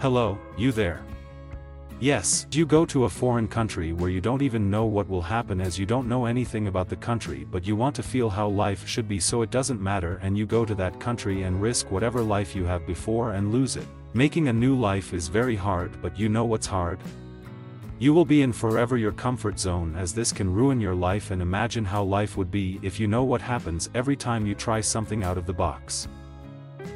Hello, you there? Yes, you go to a foreign country where you don't even know what will happen as you don't know anything about the country, but you want to feel how life should be, so it doesn't matter, and you go to that country and risk whatever life you have before and lose it. Making a new life is very hard, but you know what's hard? You will be in forever your comfort zone, as this can ruin your life, and imagine how life would be if you know what happens every time you try something out of the box.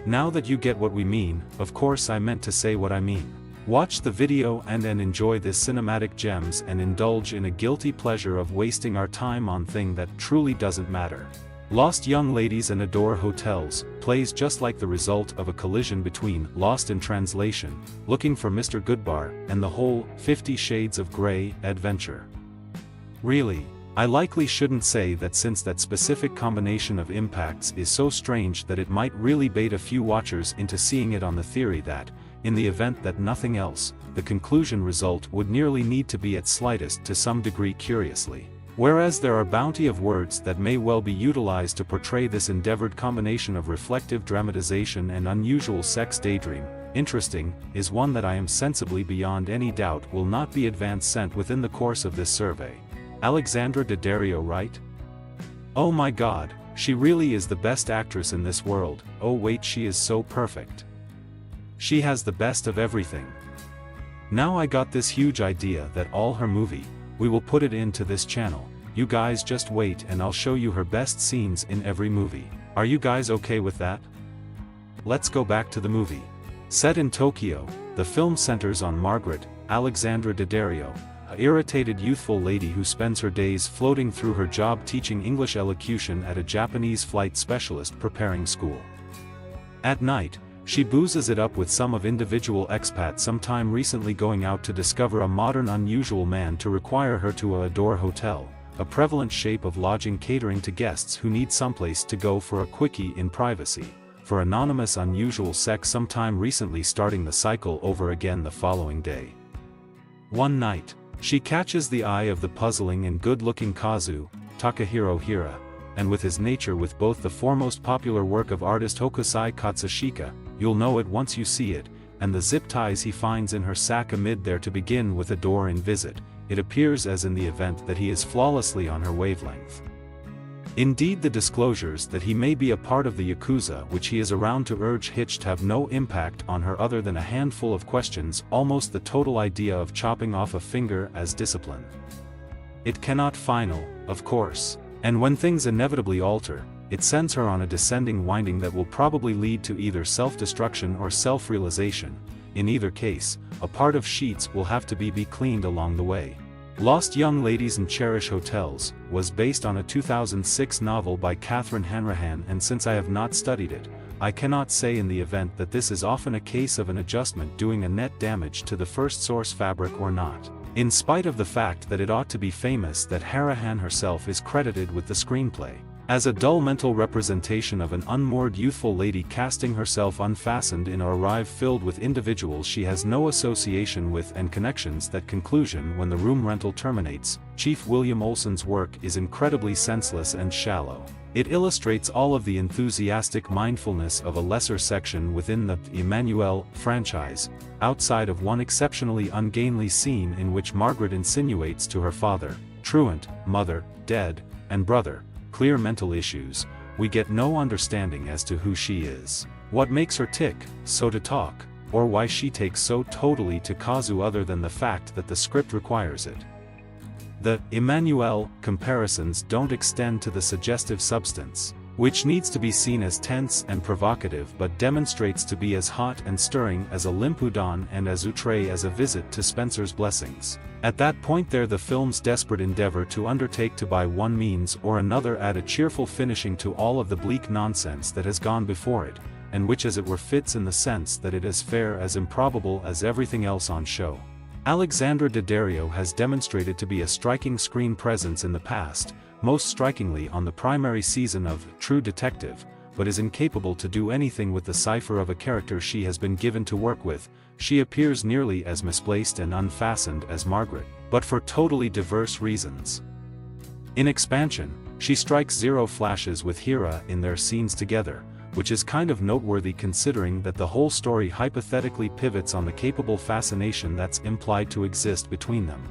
Now that you get what we mean, of course I meant to say what I mean. Watch the video and enjoy this cinematic gems and indulge in a guilty pleasure of wasting our time on thing that truly doesn't matter. Lost Young Ladies and Adore Hotels plays just like the result of a collision between Lost in Translation, Looking for Mr. Goodbar, and the whole 50 Shades of Grey adventure. Really, I likely shouldn't say that, since that specific combination of impacts is so strange that it might really bait a few watchers into seeing it on the theory that, in the event that nothing else, the conclusion result would nearly need to be at slightest to some degree curiously. Whereas there are bounty of words that may well be utilized to portray this endeavored combination of reflective dramatization and unusual sex daydream, interesting is one that I am sensibly beyond any doubt will not be advance sent within the course of this survey. Alexandra Daddario, right? Oh my god, she really is the best actress in this world. Oh wait, she is so perfect. She has the best of everything. Now I got this huge idea that all her movie, we will put it into this channel. You guys just wait and I'll show you her best scenes in every movie. Are you guys okay with that? Let's go back to the movie. Set in Tokyo, the film centers on Margaret, Alexandra Daddario, an irritated youthful lady who spends her days floating through her job teaching English elocution at a Japanese flight specialist preparing school. At night, she boozes it up with some of individual expat sometime recently going out to discover a modern unusual man to require her to Adore Hotel, a prevalent shape of lodging catering to guests who need someplace to go for a quickie in privacy, for anonymous unusual sex sometime recently, starting the cycle over again the following day. One night, she catches the eye of the puzzling and good-looking Kazu, Takahiro Hira, and with his nature with both the foremost popular work of artist Hokusai Katsushika, you'll know it once you see it, and the zip ties he finds in her sack amid there to begin with Adore in visit, it appears as in the event that he is flawlessly on her wavelength. Indeed, the disclosures that he may be a part of the Yakuza which he is around to urge hitched have no impact on her other than a handful of questions, almost the total idea of chopping off a finger as discipline. It cannot final, of course, and when things inevitably alter, it sends her on a descending winding that will probably lead to either self-destruction or self-realization. In either case, a part of sheets will have to be cleaned along the way. Lost Young Ladies and Cherish Hotels was based on a 2006 novel by Catherine Hanrahan, and since I have not studied it, I cannot say in the event that this is often a case of an adjustment doing a net damage to the first source fabric or not, in spite of the fact that it ought to be famous that Hanrahan herself is credited with the screenplay. As a dull mental representation of an unmoored youthful lady casting herself unfastened in a arrive filled with individuals she has no association with and connections. That conclusion, when the room rental terminates, Chief William Olson's work is incredibly senseless and shallow. It illustrates all of the enthusiastic mindfulness of a lesser section within the Emmanuel franchise, outside of one exceptionally ungainly scene in which Margaret insinuates to her father, truant, mother, dead, and brother, clear mental issues, we get no understanding as to who she is, what makes her tick, so to talk, or why she takes so totally to Kazu other than the fact that the script requires it. The Emmanuel comparisons don't extend to the suggestive substance, which needs to be seen as tense and provocative but demonstrates to be as hot and stirring as a limpudon and as outre as a visit to Spencer's Blessings. At that point there, the film's desperate endeavor to undertake to by one means or another add a cheerful finishing to all of the bleak nonsense that has gone before it, and which as it were fits in the sense that it is fair as improbable as everything else on show. Alexandra Daddario has demonstrated to be a striking screen presence in the past, most strikingly on the primary season of True Detective, but is incapable to do anything with the cipher of a character she has been given to work with. She appears nearly as misplaced and unfastened as Margaret, but for totally diverse reasons. In Expansion, she strikes zero flashes with Hira in their scenes together, which is kind of noteworthy considering that the whole story hypothetically pivots on the capable fascination that's implied to exist between them.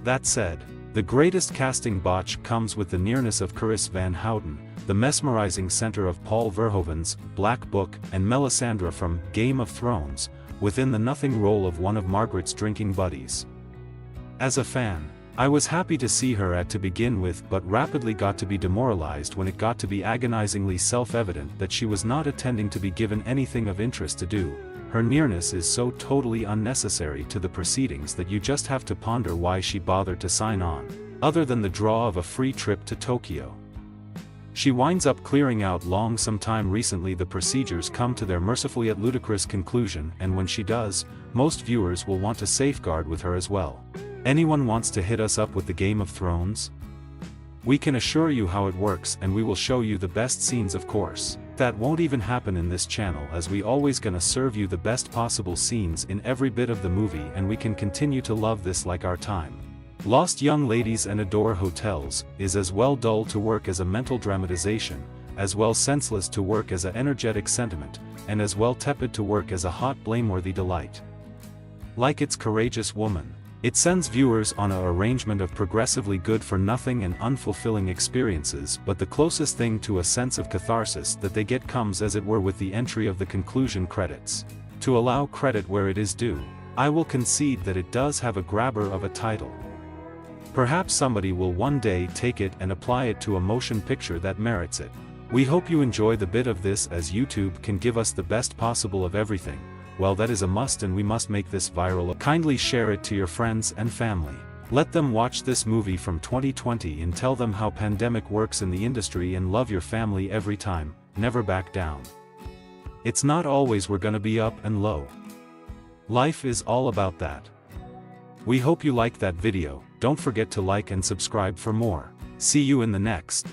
That said, the greatest casting botch comes with the nearness of Carice Van Houten, the mesmerizing center of Paul Verhoeven's Black Book, and Melisandre from Game of Thrones, within the nothing role of one of Margaret's drinking buddies. As a fan, I was happy to see her to begin with, but rapidly got to be demoralized when it got to be agonizingly self-evident that she was not intending to be given anything of interest to do. Her nearness is so totally unnecessary to the proceedings that you just have to ponder why she bothered to sign on, other than the draw of a free trip to Tokyo. She winds up clearing out sometime recently. The procedures come to their mercifully yet ludicrous conclusion, and when she does, most viewers will want to safeguard with her as well. Anyone wants to hit us up with the Game of Thrones? We can assure you how it works, and we will show you the best scenes, of course. That won't even happen in this channel, as we always gonna serve you the best possible scenes in every bit of the movie, and we can continue to love this like our time. Lost Young Ladies and Adore Hotels is as well dull to work as a mental dramatization, as well senseless to work as an energetic sentiment, and as well tepid to work as a hot blameworthy delight. Like its courageous woman, it sends viewers on an arrangement of progressively good-for-nothing and unfulfilling experiences, but the closest thing to a sense of catharsis that they get comes as it were with the entry of the conclusion credits. To allow credit where it is due, I will concede that it does have a grabber of a title. Perhaps somebody will one day take it and apply it to a motion picture that merits it. We hope you enjoy the bit of this, as YouTube can give us the best possible of everything. Well, that is a must, and we must make this viral. Kindly share it to your friends and family. Let them watch this movie from 2020 and tell them how pandemic works in the industry, and love your family every time, never back down. It's not always we're gonna be up and low. Life is all about that. We hope you liked that video. Don't forget to like and subscribe for more. See you in the next.